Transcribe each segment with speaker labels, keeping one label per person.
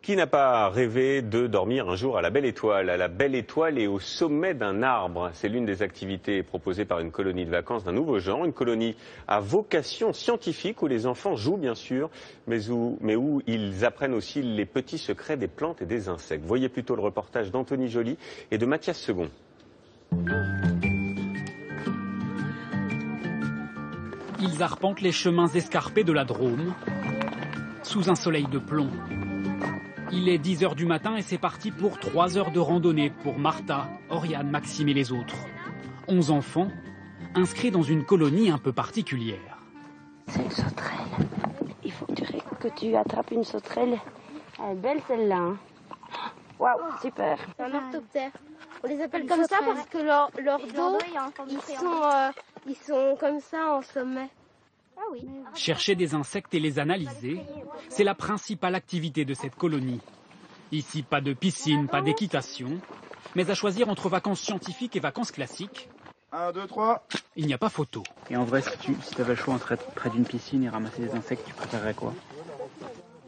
Speaker 1: Qui n'a pas rêvé de dormir un jour à la Belle Étoile? La Belle Étoile est au sommet d'un arbre. C'est l'une des activités proposées par une colonie de vacances d'un nouveau genre, une colonie à vocation scientifique où les enfants jouent bien sûr, mais où ils apprennent aussi les petits secrets des plantes et des insectes. Voyez plutôt le reportage d'Anthony Joly et de Mathias Second.
Speaker 2: Ils arpentent les chemins escarpés de la Drôme, sous un soleil de plomb. Il est 10 h du matin et c'est parti pour 3 heures de randonnée pour Martha, Oriane, Maxime et les autres. 11 enfants, inscrits dans une colonie un peu particulière.
Speaker 3: C'est une sauterelle. Il faut que tu attrapes une sauterelle. Elle est belle celle-là. Hein. Waouh, super.
Speaker 4: C'est un orthoptère. On les appelle comme ça parce que leur dos, ils sont comme ça en sommet. Ah oui.
Speaker 2: Chercher des insectes et les analyser, c'est la principale activité de cette colonie. Ici, pas de piscine, pas d'équitation, mais à choisir entre vacances scientifiques et vacances classiques.
Speaker 5: 1, 2, 3.
Speaker 2: Il n'y a pas photo.
Speaker 6: Et en vrai, si tu avais le choix entre être près d'une piscine et ramasser des insectes, tu préférerais quoi?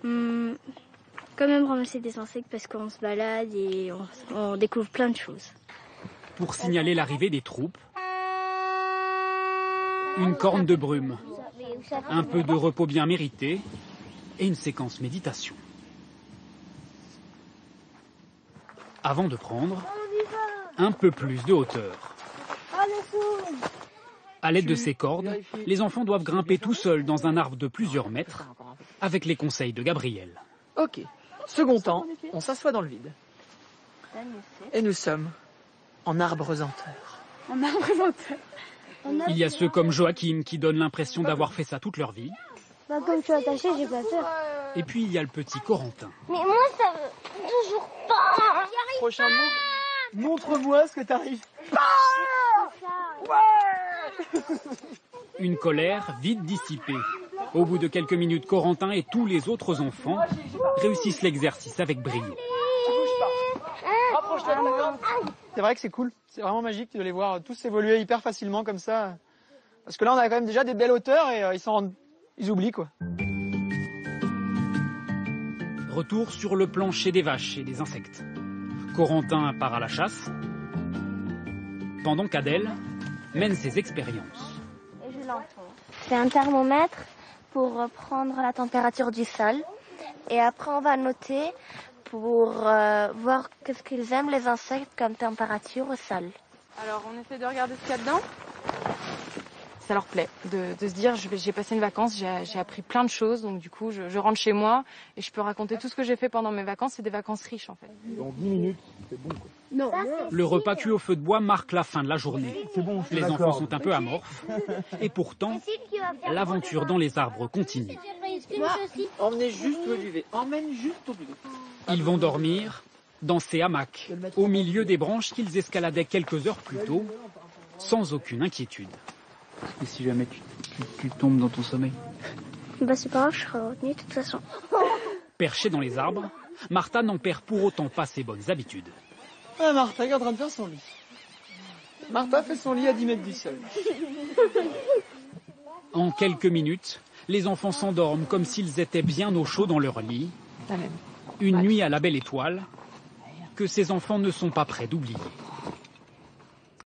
Speaker 4: Quand même ramasser des insectes parce qu'on se balade et on découvre plein de choses.
Speaker 2: Pour signaler l'arrivée des troupes, une corne de brume, un peu de repos bien mérité et une séquence méditation. Avant de prendre un peu plus de hauteur. À l'aide de ces cordes, les enfants doivent grimper tout seuls dans un arbre de plusieurs mètres avec les conseils de Gabriel.
Speaker 7: Ok, second temps, on s'assoit dans le vide. Et nous sommes en arboresenteur.
Speaker 3: En arboresenteur.
Speaker 2: Il y a ceux comme Joachim qui donnent l'impression d'avoir fait ça toute leur vie.
Speaker 4: Bah, comme je suis attachée, j'ai pas peur.
Speaker 2: Et puis il y a le petit Corentin.
Speaker 4: Mais moi, ça veut toujours pas.
Speaker 7: Prochain mot, montre-moi ce que t'arrives.
Speaker 2: Une colère vite dissipée. Au bout de quelques minutes, Corentin et tous les autres enfants réussissent l'exercice avec brio.
Speaker 7: Rapproche-toi de la corde. C'est vrai que c'est cool, c'est vraiment magique de les voir tous évoluer hyper facilement comme ça. Parce que là, on a quand même déjà des belles hauteurs et ils oublient quoi.
Speaker 2: Retour sur le plancher des vaches et des insectes. Corentin part à la chasse, pendant qu'Adèle mène ses expériences.
Speaker 4: C'est un thermomètre pour prendre la température du sol. Et après, on va noter pour voir qu'est-ce qu'ils aiment les insectes comme température au sol.
Speaker 8: Alors, on essaie de regarder ce qu'il y a dedans. Ça leur plaît de se dire j'ai passé une vacance, j'ai appris plein de choses, donc du coup je rentre chez moi et je peux raconter tout ce que j'ai fait pendant mes vacances. C'est des vacances riches en fait.
Speaker 5: Dans 10 minutes, c'est bon quoi.
Speaker 8: Non.
Speaker 2: Le repas cuit au feu de bois marque la fin de la journée.
Speaker 5: C'est bon,
Speaker 2: les enfants sont un peu amorphes et pourtant l'aventure dans les arbres continue.
Speaker 7: Emmenez juste le duvet, emmène juste au duvet.
Speaker 2: Ils vont dormir dans ces hamacs, au milieu des branches qu'ils escaladaient quelques heures plus tôt, sans aucune inquiétude.
Speaker 6: Et si jamais tu tombes dans ton sommeil?
Speaker 4: Bah c'est pas grave, je serai retenue de toute façon.
Speaker 2: Perchée dans les arbres, Martha n'en perd pour autant pas ses bonnes habitudes.
Speaker 7: Ah, Martha est en train de faire son lit. Martha fait son lit à 10 mètres du sol.
Speaker 2: En quelques minutes, les enfants s'endorment comme s'ils étaient bien au chaud dans leur lit. Une nuit à la Belle Étoile que ces enfants ne sont pas prêts d'oublier.